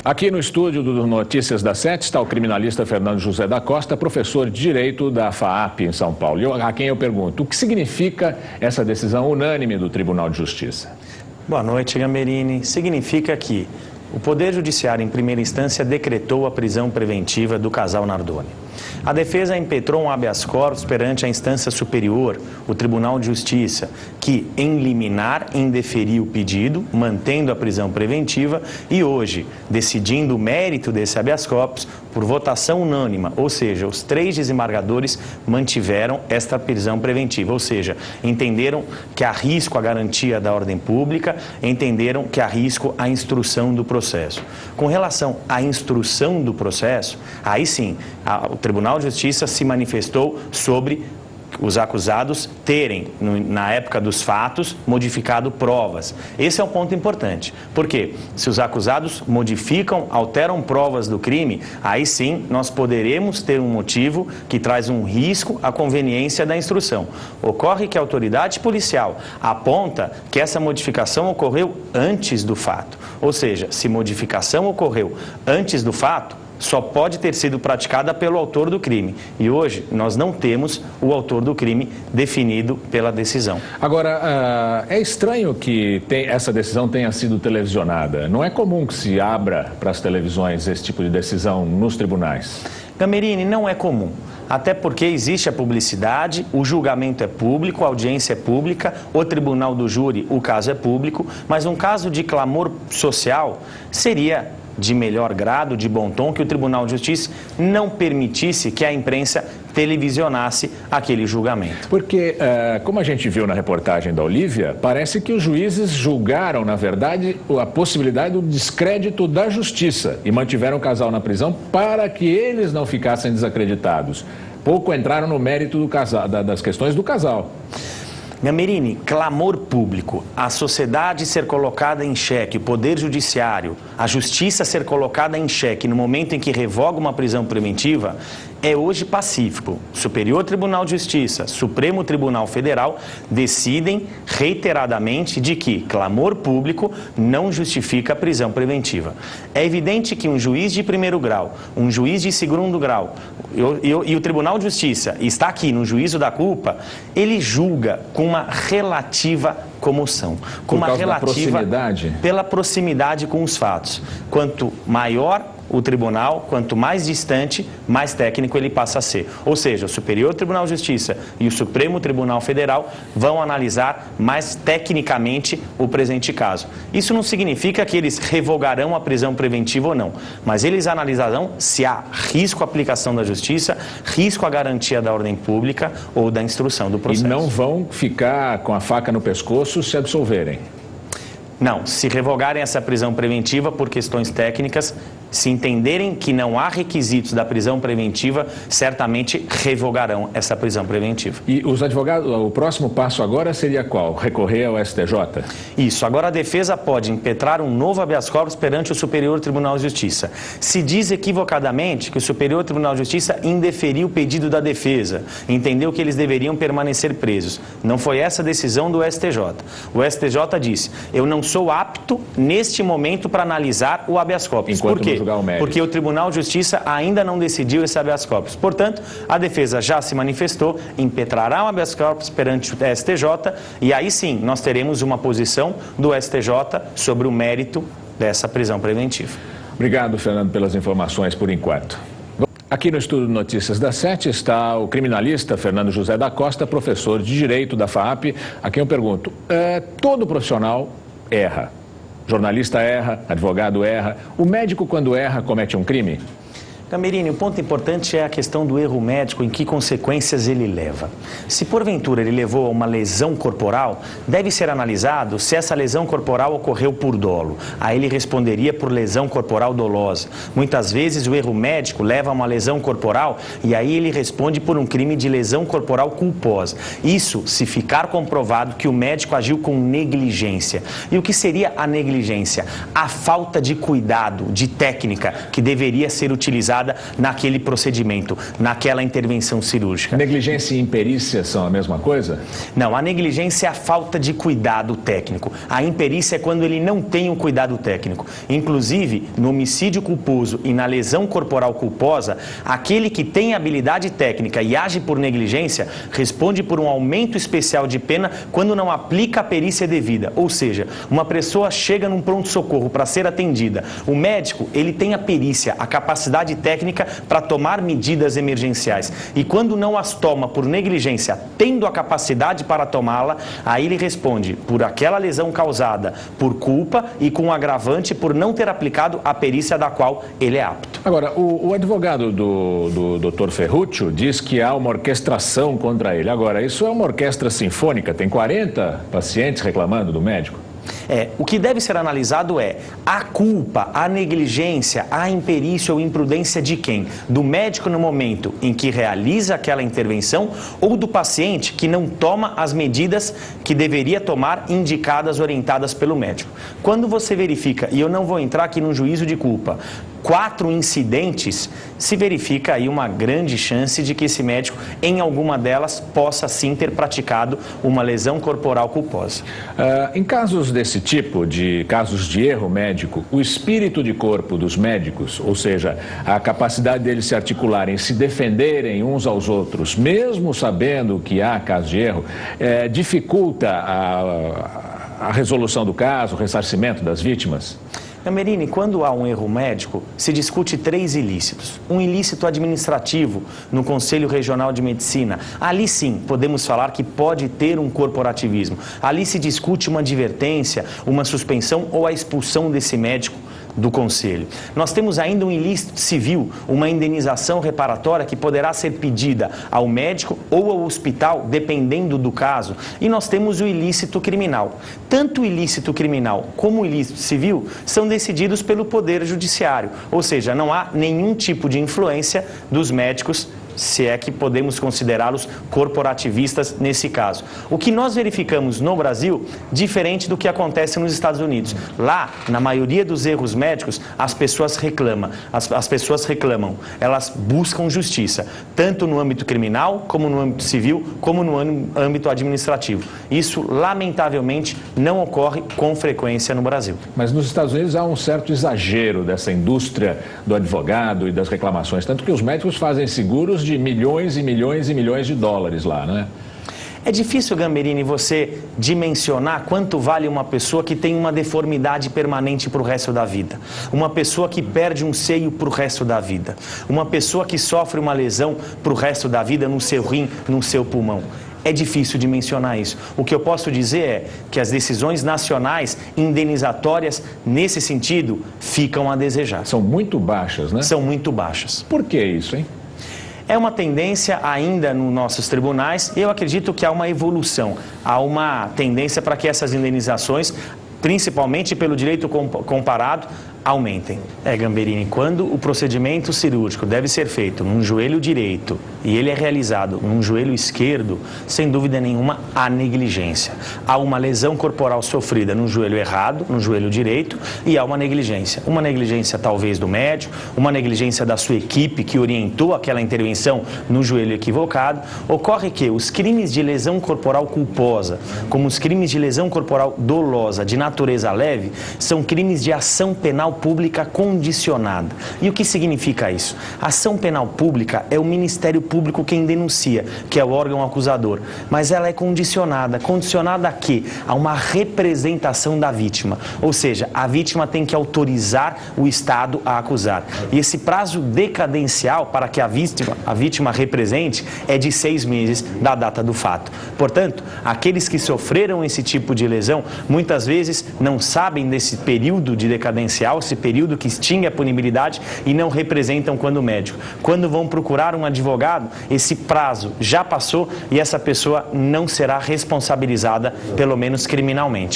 Aqui no estúdio do Notícias da 7 está o criminalista Fernando José da Costa, professor de Direito da FAAP em São Paulo. A quem eu pergunto, o que significa essa decisão unânime do Tribunal de Justiça? Boa noite, Gamberini. Significa que o Poder Judiciário, em primeira instância, decretou a prisão preventiva do casal Nardoni. A defesa impetrou um habeas corpus perante a instância superior, o Tribunal de Justiça, que, em liminar, indeferiu o pedido, mantendo a prisão preventiva e hoje, decidindo o mérito desse habeas corpus, por votação unânime, ou seja, os 3 desembargadores mantiveram esta prisão preventiva, ou seja, entenderam que há risco à garantia da ordem pública, entenderam que há risco à instrução do processo. Com relação à instrução do processo, aí sim, o Tribunal de Justiça se manifestou sobre os acusados terem, na época dos fatos, modificado provas. Esse é um ponto importante. Por quê? Se os acusados modificam, alteram provas do crime, aí sim nós poderemos ter um motivo que traz um risco à conveniência da instrução. Ocorre que a autoridade policial aponta que essa modificação ocorreu antes do fato. Ou seja, se modificação ocorreu antes do fato, só pode ter sido praticada pelo autor do crime. E hoje nós não temos o autor do crime definido pela decisão. Agora, é estranho que essa decisão tenha sido televisionada. Não é comum que se abra para as televisões esse tipo de decisão nos tribunais. Gamberini, não é comum. Até porque existe a publicidade, o julgamento é público, a audiência é pública, o tribunal do júri, o caso é público, mas um caso de clamor social seria de melhor grado, de bom tom, que o Tribunal de Justiça não permitisse que a imprensa televisionasse aquele julgamento. Porque, como a gente viu na reportagem da Olívia, parece que os juízes julgaram, na verdade, a possibilidade do descrédito da justiça e mantiveram o casal na prisão para que eles não ficassem desacreditados. Pouco entraram no mérito do casal, das questões do casal. Gamberini, clamor público, a sociedade ser colocada em xeque, o Poder Judiciário, a Justiça ser colocada em xeque no momento em que revoga uma prisão preventiva, é hoje pacífico. Superior Tribunal de Justiça, Supremo Tribunal Federal decidem reiteradamente de que clamor público não justifica a prisão preventiva. É evidente que um juiz de primeiro grau, um juiz de segundo grau e o Tribunal de Justiça está aqui no juízo da culpa, ele julga com uma relativa comoção, com uma relativa pela proximidade com os fatos. Quanto maior o tribunal, quanto mais distante, mais técnico ele passa a ser. Ou seja, o Superior Tribunal de Justiça e o Supremo Tribunal Federal vão analisar mais tecnicamente o presente caso. Isso não significa que eles revogarão a prisão preventiva ou não, mas eles analisarão se há risco à aplicação da justiça, risco à garantia da ordem pública ou da instrução do processo. E não vão ficar com a faca no pescoço se absolverem? Não, se revogarem essa prisão preventiva por questões técnicas, se entenderem que não há requisitos da prisão preventiva, certamente revogarão essa prisão preventiva. E os advogados, o próximo passo agora seria qual? Recorrer ao STJ? Isso, agora a defesa pode impetrar um novo habeas corpus perante o Superior Tribunal de Justiça. Se diz equivocadamente que o Superior Tribunal de Justiça indeferiu o pedido da defesa, entendeu que eles deveriam permanecer presos. Não foi essa a decisão do STJ. O STJ disse, eu não sou apto neste momento para analisar o habeas corpus. Por quê? Porque o Tribunal de Justiça ainda não decidiu esse habeas corpus. Portanto, a defesa já se manifestou, impetrará um habeas corpus perante o STJ e aí sim nós teremos uma posição do STJ sobre o mérito dessa prisão preventiva. Obrigado, Fernando, pelas informações por enquanto. Aqui no Estúdio Notícias da 7 está o criminalista Fernando José da Costa, professor de Direito da FAAP, a quem eu pergunto, todo profissional erra? Jornalista erra, advogado erra. O médico, quando erra, comete um crime? Gamberini, o ponto importante é a questão do erro médico, em que consequências ele leva. Se porventura ele levou a uma lesão corporal, deve ser analisado se essa lesão corporal ocorreu por dolo. Aí ele responderia por lesão corporal dolosa. Muitas vezes o erro médico leva a uma lesão corporal e aí ele responde por um crime de lesão corporal culposa. Isso se ficar comprovado que o médico agiu com negligência. E o que seria a negligência? A falta de cuidado, de técnica que deveria ser utilizada aplicada naquele procedimento, naquela intervenção cirúrgica. Negligência e imperícia são a mesma coisa? Não, a negligência é a falta de cuidado técnico. A imperícia é quando ele não tem o cuidado técnico. Inclusive, no homicídio culposo e na lesão corporal culposa, aquele que tem habilidade técnica e age por negligência responde por um aumento especial de pena quando não aplica a perícia devida. Ou seja, uma pessoa chega num pronto-socorro para ser atendida. O médico, ele tem a perícia, a capacidade técnica para tomar medidas emergenciais. E quando não as toma por negligência, tendo a capacidade para tomá-la, aí ele responde por aquela lesão causada por culpa e com agravante por não ter aplicado a perícia da qual ele é apto. Agora, o advogado do Dr. Ferruccio diz que há uma orquestração contra ele. Agora, isso é uma orquestra sinfônica? Tem 40 pacientes reclamando do médico? O que deve ser analisado é a culpa, a negligência, a imperícia ou imprudência de quem? Do médico no momento em que realiza aquela intervenção ou do paciente que não toma as medidas que deveria tomar indicadas, orientadas pelo médico. Quando você verifica, e eu não vou entrar aqui num juízo de culpa, 4 incidentes, se verifica aí uma grande chance de que esse médico, em alguma delas, possa sim ter praticado uma lesão corporal culposa. Em casos desse tipo, de casos de erro médico, o espírito de corpo dos médicos, ou seja, a capacidade deles se articularem, se defenderem uns aos outros, mesmo sabendo que há caso de erro, dificulta a resolução do caso, o ressarcimento das vítimas? Camerini, quando há um erro médico, se discute 3 ilícitos. Um ilícito administrativo no Conselho Regional de Medicina. Ali sim, podemos falar que pode ter um corporativismo. Ali se discute uma advertência, uma suspensão ou a expulsão desse médico do Conselho. Nós temos ainda um ilícito civil, uma indenização reparatória que poderá ser pedida ao médico ou ao hospital, dependendo do caso. E nós temos o ilícito criminal. Tanto o ilícito criminal como o ilícito civil são decididos pelo Poder Judiciário, ou seja, não há nenhum tipo de influência dos médicos, se é que podemos considerá-los corporativistas nesse caso. O que nós verificamos no Brasil, diferente do que acontece nos Estados Unidos. Lá, na maioria dos erros médicos, as pessoas reclamam, elas buscam justiça, tanto no âmbito criminal, como no âmbito civil, como no âmbito administrativo. Isso, lamentavelmente, não ocorre com frequência no Brasil. Mas nos Estados Unidos há um certo exagero dessa indústria do advogado e das reclamações, tanto que os médicos fazem seguros de milhões e milhões e milhões de dólares lá, não é? É difícil, Gamberini, você dimensionar quanto vale uma pessoa que tem uma deformidade permanente para o resto da vida. Uma pessoa que perde um seio para o resto da vida. Uma pessoa que sofre uma lesão para o resto da vida no seu rim, no seu pulmão. É difícil de mencionar isso. O que eu posso dizer é que as decisões nacionais indenizatórias, nesse sentido, ficam a desejar. São muito baixas, né? São muito baixas. Por que isso, hein? É uma tendência ainda nos nossos tribunais. Eu acredito que há uma evolução, há uma tendência para que essas indenizações, principalmente pelo direito comparado, aumentem. Gamberini, quando o procedimento cirúrgico deve ser feito num joelho direito e ele é realizado num joelho esquerdo, sem dúvida nenhuma, há negligência. Há uma lesão corporal sofrida no joelho errado, no joelho direito, e há uma negligência. Uma negligência talvez do médico, uma negligência da sua equipe que orientou aquela intervenção no joelho equivocado. Ocorre que os crimes de lesão corporal culposa, como os crimes de lesão corporal dolosa de natureza leve, são crimes de ação penal pública condicionada. E o que significa isso? A ação penal pública é o Ministério Público quem denuncia, que é o órgão acusador, mas ela é condicionada. Condicionada a quê? A uma representação da vítima, ou seja, a vítima tem que autorizar o Estado a acusar. E esse prazo decadencial para que a vítima represente é de 6 meses da data do fato. Portanto, aqueles que sofreram esse tipo de lesão, muitas vezes não sabem desse período de decadencial, esse período que extingue a punibilidade, e não representam quando médico. Quando vão procurar um advogado, esse prazo já passou e essa pessoa não será responsabilizada, pelo menos criminalmente.